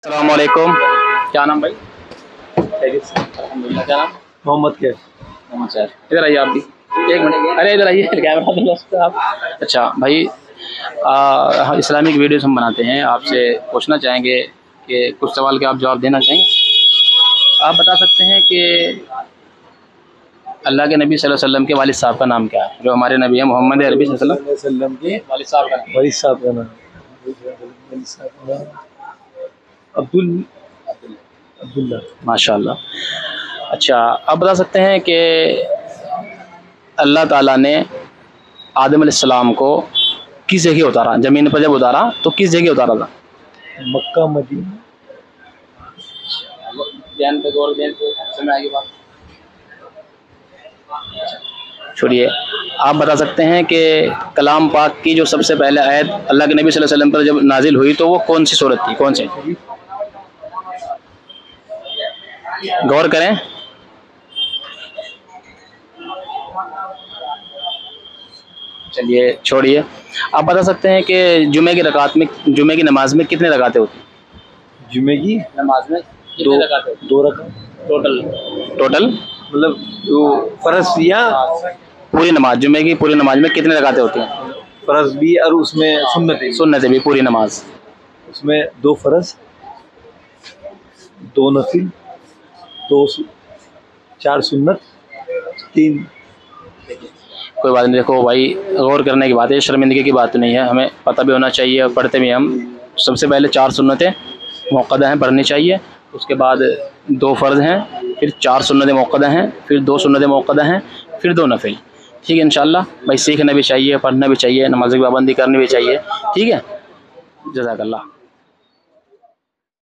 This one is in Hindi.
अस्सलाम वालेकुम। क्या नाम भाई? अल्हम्दुलिल्लाह। क्या नाम? मोहम्मद के। मोहम्मद सर, इधर आइए आप भी। एक मिनट, अरे इधर आइए, कैमरा तो उस पे आप। अच्छा भाई, इस्लामिक वीडियोस हम बनाते हैं, आपसे पूछना चाहेंगे कि कुछ सवाल के आप जवाब देना चाहेंगे। आप बता सकते हैं कि अल्लाह के नबी सल्लल्लाहु अलैहि वसल्लम के वालिद साहब का नाम क्या है? जो हमारे नबी है मोहम्मद अरबी सल्लल्लाहु अलैहि वसल्लम के वालिद साहब का नाम। वली साहब का नाम अब्दुल्ला। माशाल्लाह। अच्छा, आप बता सकते हैं कि अल्लाह ताला ने आदम अलैहिस्सलाम को किस जगह उतारा? ज़मीन पर जब उतारा तो किस जगह उतारा था? Mecca Medina. ध्यान पे गौर दें तो समझ आएगी बात। छोड़िए, आप बता सकते हैं कि कलाम पाक की जो सबसे पहले आयत अल्लाह के नबी सल्लल्लाहु अलैहि वसल्लम पर जब नाजिल हुई तो वो कौन सी सूरत थी? कौन सी? गौर करें। चलिए छोड़िए, आप बता सकते हैं कि जुमे की रकात में, जुमे की नमाज में कितने रकातें होती हैं? जुमे की नमाज में कितने रकातें होती हैं? 2 रकात टोटल? टोटल मतलब वो फर्ज या पूरी नमाज, जुमे की पूरी नमाज में कितने रकातें होती हैं? फर्ज भी और उसमें सुन्नतें भी, पूरी नमाज। उसमें 2 फर्ज, 2 नफिल, 4 सुन्नत, 3। कोई बात नहीं, देखो भाई, गौर करने की बात है, शर्मिंदगी की बात नहीं है, हमें पता भी होना चाहिए और पढ़ते भी हम। सबसे पहले 4 सुन्नतें मुअक्कदा हैं, पढ़नी चाहिए। उसके बाद 2 फ़र्ज़ हैं, फिर 4 सुन्नतें मुअक्कदा हैं, फिर 2 सुन्नतें मुअक्कदा हैं, फिर 2 नफिल। ठीक है इंशाअल्लाह भाई, सीखना भी चाहिए, पढ़ना भी चाहिए, नमाज़ की पाबंदी करनी भी चाहिए। ठीक है, जज़ाकल्लाह।